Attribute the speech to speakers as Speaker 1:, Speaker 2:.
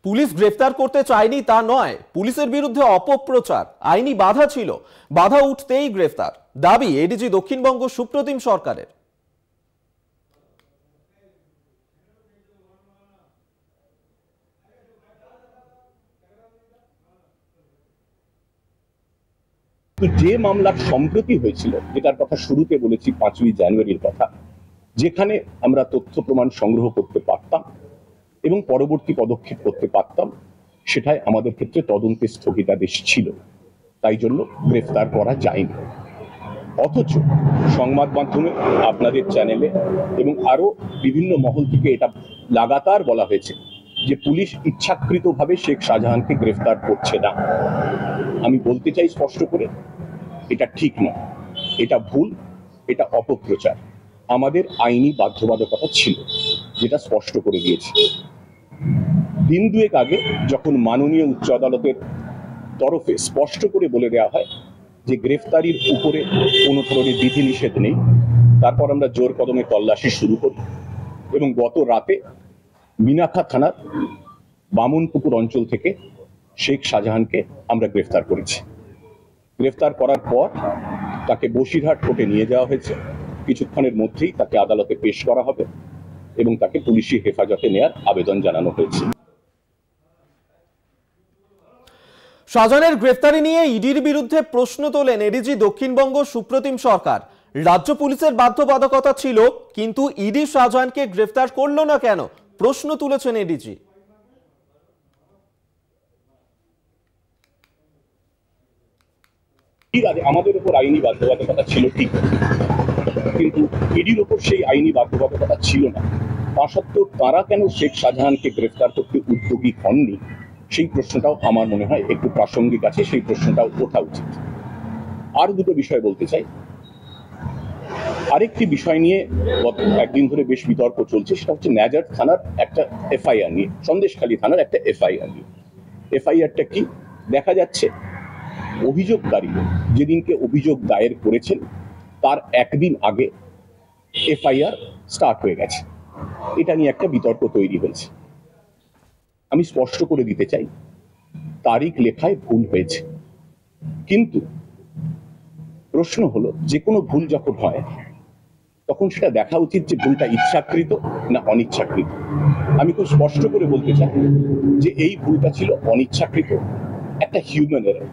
Speaker 1: Police গ্রেফতার করতে চায়নি তা নয়, পুলিশের বিরুদ্ধে অপপ্রচার, আইনি বাধা ছিল, বাধা উঠতেই গ্রেফতার, দাবি এডিজি দক্ষিণবঙ্গ সুপ্রতিম সরকারের।
Speaker 2: যে মামলার সম্প্রতি হয়েছিল, যেটার কথা শুরুতে বলেছি 5ই জানুয়ারির কথা, যেখানে আমরা তথ্য প্রমাণ সংগ্রহ করতে পারতাম এবং পরবর্তী পদক্ষেপ করতে পারতাম, সেটাই আমাদের ক্ষেত্রে তদন্তের স্থগিতাদেশ ছিল, তাই জন্য গ্রেফতার করা যায়নি। অথচ সংবাদ মাধ্যমে, আপনাদের চ্যানেলে এবং আরো বিভিন্ন মহল থেকে এটা লাগাতার বলা হয়েছে যে পুলিশ ইচ্ছাকৃতভাবে শেখ শাহজাহানকে গ্রেফতার করছে না। আমি বলতে চাই স্পষ্ট করে, এটা ঠিক নয়, এটা ভুল, এটা অপপ্রচার। আমাদের আইনি বাধ্যবাধকতা ছিল, যেটা স্পষ্ট করে দিয়েছি। দিন দুয়েক আগে যখন মাননীয় উচ্চ আদালতের তরফে স্পষ্ট করে বলে দেওয়া হয় যে গ্রেফতারির উপরে কোনো ধরনের বিধিনিষেধ নেই, তারপর আমরা জোর কদমে তল্লাশি শুরু করি এবং গত রাতে মিনাখা থানার বামুনপুকুর অঞ্চল থেকে শেখ শাহজাহানকে আমরা গ্রেফতার করেছি। গ্রেফতার করার পর তাকে বসিরহাট কোর্টে নিয়ে যাওয়া হয়েছে। কিছুক্ষণের মধ্যেই তাকে আদালতে পেশ করা হবে এবং তাকে পুলিশি হেফাজতে নেয়ার আবেদন জানানো হয়েছে।
Speaker 1: শাহজাহানের গ্রেফতারি নিয়ে ইডির বিরুদ্ধে প্রশ্ন তোলেন এডিজি দক্ষিণবঙ্গ সুপ্রতিম সরকার। রাজ্য পুলিশের বাধ্যবাধকতা ছিল, কিন্তু ইডি শাহজাহানকে গ্রেফতার করলো না কেন, প্রশ্ন তুলেছেন এডিজি।
Speaker 2: আমাদের উপর আইনি বাধ্যবাধকতা ছিল ঠিক, কিন্তু ইডির উপর সেই আইনি বাধ্যবাধকতা ছিল না। তা সত্ত্বেও তারা কেন শেখ শাহজাহানকে গ্রেফতার করতে উদ্যোগী হননি, সেই প্রশ্নটাও আমার মনে হয় একটু প্রাসঙ্গিক আছে, সেই প্রশ্নটাও ওঠা উচিত। আর দুটো বিষয় বলতে চাই। আরেকটি বিষয় নিয়ে গত একদিন ধরে বেশ বিতর্ক চলছে, সেটা হচ্ছে ন্যাজার থানার একটা এফআইআর নিয়ে, সন্দেশখালী থানার একটা এফআইআর নিয়ে। এফআইআরটা কি? দেখা যাচ্ছে অভিযোগকারী যেদিনকে অভিযোগ দায়ের করেছেন তার একদিন আগে এফআইআর স্টার্ট হয়ে গেছে। এটা নিয়ে একটা বিতর্ক তৈরি হয়েছে। আমি স্পষ্ট করে দিতে চাই, তারিখ লেখায় ভুল হয়েছে, কিন্তু প্রশ্ন হলো যে কোনো ভুল যখন হয় তখন সেটা দেখা উচিত যে ভুলটা ইচ্ছাকৃত না অনিচ্ছাকৃত। আমি খুব স্পষ্ট করে বলতে চাই যে এই ভুলটা ছিল অনিচ্ছাকৃত, একটা হিউম্যান এরর।